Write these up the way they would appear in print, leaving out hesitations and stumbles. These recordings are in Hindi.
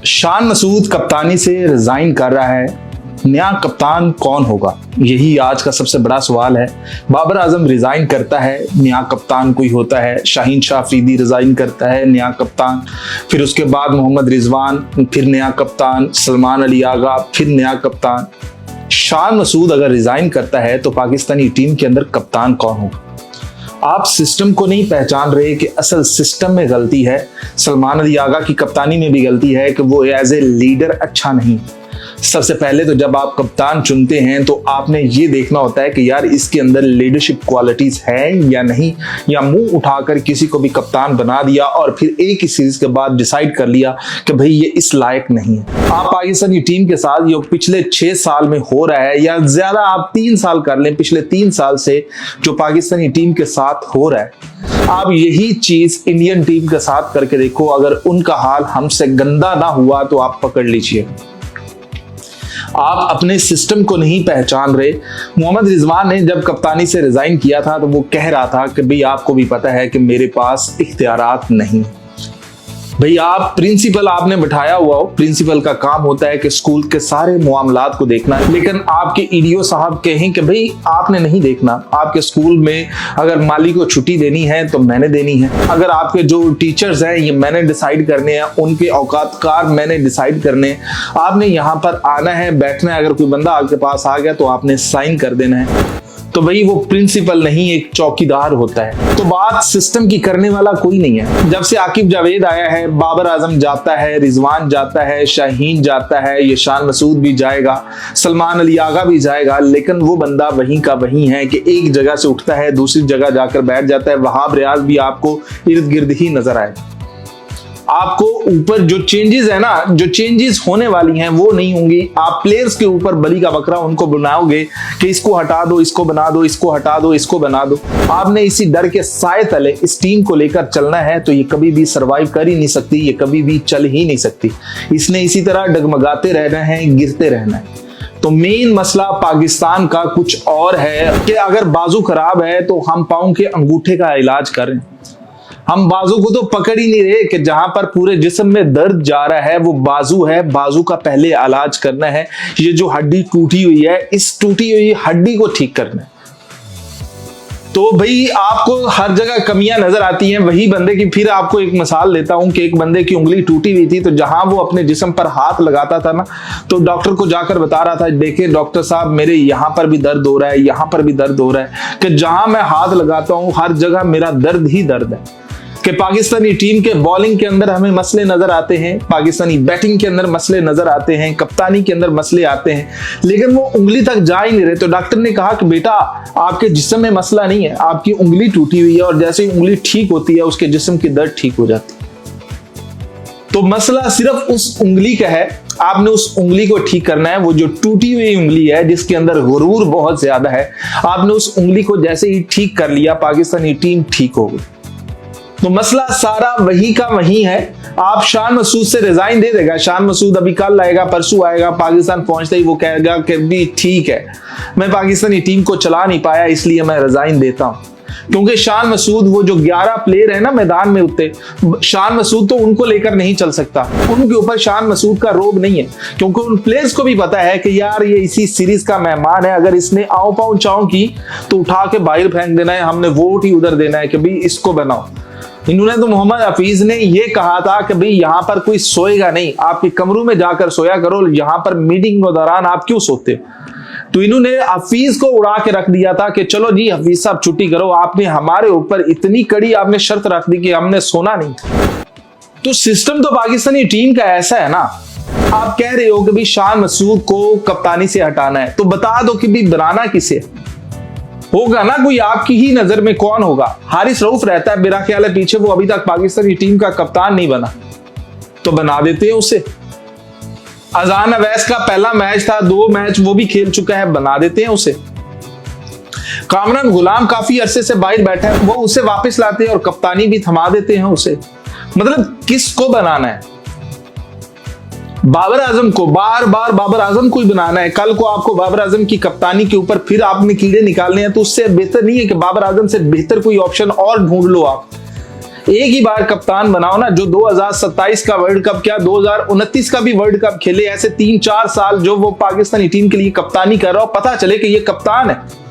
शान मसूद कप्तानी से रिजाइन कर रहा है, नया कप्तान कौन होगा? यही आज का सबसे बड़ा सवाल है। बाबर आजम रिजाइन करता है, नया कप्तान कोई होता है। शाहीन शाह अफरीदी रिजाइन करता है, नया कप्तान। फिर उसके बाद मोहम्मद रिजवान, फिर नया कप्तान। सलमान अली आगा, फिर नया कप्तान। शान मसूद अगर रिजाइन करता है तो पाकिस्तानी टीम के अंदर कप्तान कौन होगा? आप सिस्टम को नहीं पहचान रहे कि असल सिस्टम में गलती है। सलमान अली आगा की कप्तानी में भी गलती है कि वो एज ए लीडर अच्छा नहीं। सबसे पहले तो जब आप कप्तान चुनते हैं तो आपने ये देखना होता है कि यार इसके अंदर लीडरशिप क्वालिटीज है या नहीं, या मुंह उठाकर किसी को भी कप्तान बना दिया और फिर एक ही सीरीज के बाद डिसाइड कर लिया कि भाई ये इस लायक नहीं है। आप पाकिस्तानी टीम के साथ जो पिछले 6 साल में हो रहा है, या ज्यादा आप 3 साल कर लें, पिछले 3 साल से जो पाकिस्तानी टीम के साथ हो रहा है, आप यही चीज इंडियन टीम के साथ करके देखो। अगर उनका हाल हमसे गंदा ना हुआ तो आप पकड़ लीजिए। आप अपने सिस्टम को नहीं पहचान रहे। मोहम्मद रिजवान ने जब कप्तानी से रिजाइन किया था तो वो कह रहा था कि भाई आपको भी पता है कि मेरे पास इख्तियारात नहीं। भाई आप प्रिंसिपल आपने बैठाया हुआ हो, प्रिंसिपल का काम होता है कि स्कूल के सारे मामलात को देखना, लेकिन आपके ईडीओ साहब कहें कि भाई आपने नहीं देखना। आपके स्कूल में अगर माली को छुट्टी देनी है तो मैंने देनी है। अगर आपके जो टीचर्स हैं ये मैंने डिसाइड करने हैं, उनके औकात कार मैंने डिसाइड करने हैं। आपने यहाँ पर आना है, बैठना है। अगर कोई बंदा आपके पास आ गया तो आपने साइन कर देना है। तो भाई वो प्रिंसिपल नहीं, एक चौकीदार होता है। तो बात सिस्टम की करने वाला कोई नहीं है। जब से आकिब जावेद आया है, बाबर आजम जाता है, रिजवान जाता है, शाहीन जाता है, ये शान मसूद भी जाएगा, सलमान अली आगा भी जाएगा, लेकिन वो बंदा वहीं का वहीं है कि एक जगह से उठता है दूसरी जगह जाकर बैठ जाता है। वहाब रियाज भी आपको इर्द गिर्द ही नजर आए। आपको ऊपर जो चेंजेस है ना, जो चेंजेस होने वाली हैं वो नहीं होंगी। आप प्लेयर्स के ऊपर बलि का बकरा उनको बनाओगे कि इसको हटा दो, इसको बना दो, इसको हटा दो, इसको बना दो। आपने इसी डर के साए तले इस टीम को लेकर चलना है तो ये कभी भी सरवाइव कर ही नहीं सकती, ये कभी भी चल ही नहीं सकती। इसने इसी तरह डगमगाते रहना है, गिरते रहना है। तो मेन मसला पाकिस्तान का कुछ और है कि अगर बाजू खराब है तो हम पाँव के अंगूठे का इलाज करें। हम बाजू को तो पकड़ ही नहीं रहे कि जहां पर पूरे जिस्म में दर्द जा रहा है वो बाजू है। बाजू का पहले इलाज करना है। ये जो हड्डी टूटी हुई है, इस टूटी हुई हड्डी को ठीक करना है। तो भाई आपको हर जगह कमियां नजर आती हैं। वही बंदे की फिर आपको एक मिसाल देता हूं कि एक बंदे की उंगली टूटी हुई थी, तो जहां वो अपने जिस्म पर हाथ लगाता था ना, तो डॉक्टर को जाकर बता रहा था, देखिए डॉक्टर साहब मेरे यहां पर भी दर्द हो रहा है, यहां पर भी दर्द हो रहा है, कि जहां मैं हाथ लगाता हूं हर जगह मेरा दर्द ही दर्द है। कि पाकिस्तानी टीम के बॉलिंग के अंदर हमें मसले नजर आते हैं, पाकिस्तानी बैटिंग के अंदर मसले नजर आते हैं, कप्तानी के अंदर मसले आते हैं, लेकिन वो उंगली तक जा ही नहीं रहे। तो डॉक्टर ने कहा कि बेटा आपके जिस्म में मसला नहीं है, आपकी उंगली टूटी हुई है, और जैसे ही उंगली ठीक होती है उसके जिस्म की दर्द ठीक हो जाती है। तो मसला सिर्फ उस उंगली का है। आपने उस उंगली को ठीक करना है। वो जो टूटी हुई उंगली है जिसके अंदर गुरूर बहुत ज्यादा है, आपने उस उंगली को जैसे ही ठीक कर लिया, पाकिस्तानी टीम ठीक हो गई। तो मसला सारा वही का वही है। आप शान मसूद से रिजाइन दे देगा। शान मसूद अभी कल आएगा, परसों आएगा, पाकिस्तान पहुंचते ही वो कहेगा कि भी ठीक है, मैं पाकिस्तानी टीम को चला नहीं पाया इसलिए मैं रिजाइन देता हूं। क्योंकि शान मसूद वो जो 11 प्लेयर है ना मैदान में उतरे, शान मसूद तो उनको लेकर नहीं चल सकता। उनके ऊपर शान मसूद का रोब नहीं है, क्योंकि उन प्लेयर्स को भी पता है कि यार ये इसी सीरीज का मेहमान है। अगर इसने आओ पाओ चाओ की तो उठा के बाहर फेंक देना है, हमने वोट ही उधर देना है कि भाई इसको बनाओ। इन्होंने तो मोहम्मद हफीज ने ये कहा था कि भाई यहाँ पर कोई सोएगा नहीं, आपके कमरों में जाकर सोया करो, यहाँ पर मीटिंग के दौरान आप क्यों सोते हो। तो इन्होंने हफीज को उड़ा के रख दिया था कि चलो जी हफीज साहब छुट्टी करो। आपने हमारे ऊपर इतनी कड़ी आपने शर्त रख दी कि हमने सोना नहीं। तो सिस्टम तो पाकिस्तानी टीम का ऐसा है ना। आप कह रहे हो कि भाई शान मसूद को कप्तानी से हटाना है, तो बता दो कि भाई बनाना किसे होगा ना। कोई आपकी ही नजर में कौन होगा? हारिस रऊफ रहता है मेरा ख्याल है पीछे, वो अभी तक पाकिस्तानी टीम का कप्तान नहीं बना, तो बना देते हैं उसे। अजान अवैस का पहला मैच था, 2 मैच वो भी खेल चुका है, बना देते हैं उसे। कामरान गुलाम काफी अरसे से बाहर बैठा है, वो उसे वापस लाते हैं और कप्तानी भी थमा देते हैं उसे। मतलब किसको बनाना है? बाबर आजम को बार बार बाबर आजम को ही बनाना है। कल को आपको बाबर आजम की कप्तानी के ऊपर फिर आपने कीड़े निकालने हैं, तो उससे बेहतर नहीं है कि बाबर आजम से बेहतर कोई ऑप्शन और ढूंढ लो आप। एक ही बार कप्तान बनाओ ना, जो 2027 का वर्ल्ड कप क्या 2029 का भी वर्ल्ड कप खेले, ऐसे 3-4 साल जो वो पाकिस्तानी टीम के लिए कप्तानी कर रहा हो, पता चले कि ये कप्तान है।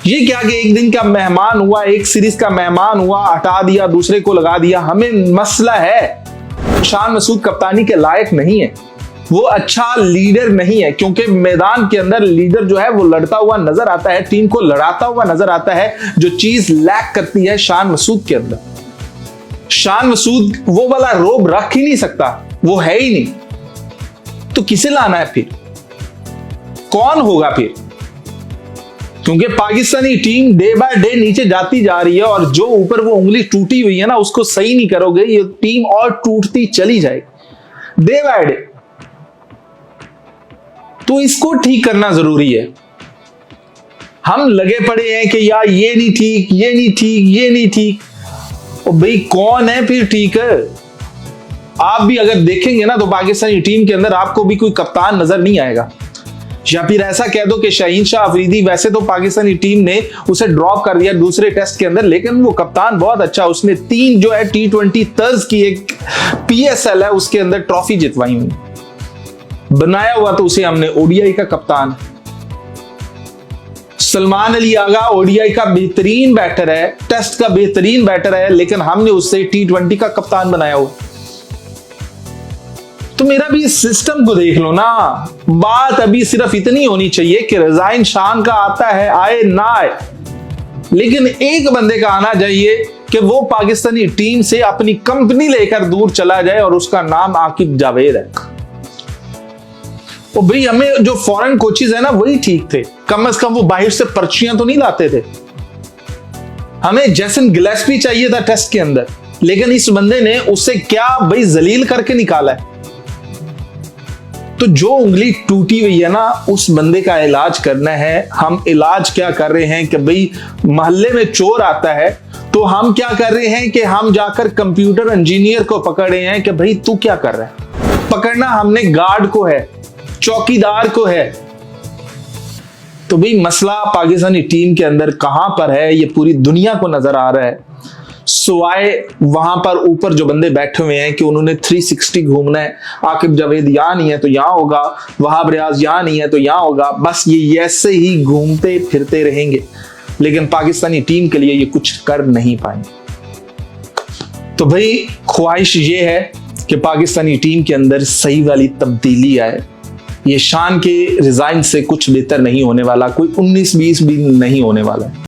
ये क्या कि एक दिन का मेहमान हुआ, एक सीरीज का मेहमान हुआ, हटा दिया, दूसरे को लगा दिया। हमें मसला है शान मसूद कप्तानी के लायक नहीं है, वो अच्छा लीडर नहीं है, क्योंकि मैदान के अंदर लीडर जो है वो लड़ता हुआ नजर आता है, टीम को लड़ाता हुआ नजर आता है। जो चीज लैक करती है शान मसूद के अंदर, शान मसूद वो वाला रोब रख ही नहीं सकता, वो है ही नहीं। तो किसे लाना है फिर, कौन होगा फिर? क्योंकि Pakistani team day by day नीचे जाती जा रही है, और जो ऊपर वो उंगली टूटी हुई है ना, उसको सही नहीं करोगे, ये टीम और टूटती चली जाएगी डे बाय डे। तो इसको ठीक करना जरूरी है। हम लगे पड़े हैं कि यार ये नहीं ठीक, ये नहीं ठीक, ये नहीं ठीक। और भाई कौन है फिर ठीक है? आप भी अगर देखेंगे ना तो पाकिस्तानी टीम के अंदर आपको भी कोई कप्तान नजर नहीं आएगा। या फिर ऐसा कह दो कि शाहीन शाह अफरीदी, वैसे तो पाकिस्तानी टीम ने उसे ड्रॉप कर दिया दूसरे टेस्ट के अंदर, लेकिन वो कप्तान बहुत अच्छा, उसने 3 जो है T20 तर्ज की एक PSL है उसके अंदर ट्रॉफी जितवाई हुई, बनाया हुआ तो उसे हमने ODI का कप्तान। सलमान अली आगा ODI का बेहतरीन बैटर है, टेस्ट का बेहतरीन बैटर है, लेकिन हमने उससे T20 का कप्तान बनाया हुआ। तो मेरा भी इस सिस्टम को देख लो ना। बात अभी सिर्फ इतनी होनी चाहिए कि रिजाइन शान का आता है, आए ना आए, लेकिन एक बंदे का आना चाहिए कि वो पाकिस्तानी टीम से अपनी कंपनी लेकर दूर चला जाए, और उसका नाम आकिब जावेद है। और भाई हमें जो फॉरेन कोचेस है ना वही ठीक थे, कम से कम वो बाहर से पर्चियां तो नहीं लाते थे। हमें जैसन गिलेस्पी चाहिए था टेस्ट के अंदर, लेकिन इस बंदे ने उससे क्या भाई जलील करके निकाला है। तो जो उंगली टूटी हुई है ना, उस बंदे का इलाज करना है। हम इलाज क्या कर रहे हैं कि भाई मोहल्ले में चोर आता है तो हम क्या कर रहे हैं कि हम जाकर कंप्यूटर इंजीनियर को पकड़ रहे हैं कि भाई तू क्या कर रहा है। पकड़ना हमने गार्ड को है, चौकीदार को है। तो भाई मसला पाकिस्तानी टीम के अंदर कहां पर है ये पूरी दुनिया को नजर आ रहा है। सुवाए वहां पर ऊपर जो बंदे बैठे हुए हैं कि उन्होंने 360 घूमना है, आकिब जावेद यहां नहीं है तो यहां होगा, वहाब रियाज यहां नहीं है तो यहां होगा, बस ये ऐसे ही घूमते फिरते रहेंगे, लेकिन पाकिस्तानी टीम के लिए ये कुछ कर नहीं पाएंगे। तो भाई ख्वाहिश ये है कि पाकिस्तानी टीम के अंदर सही वाली तब्दीली आए। ये शान के रिजाइन से कुछ बेहतर नहीं होने वाला, कोई 19-20 भी नहीं होने वाला है।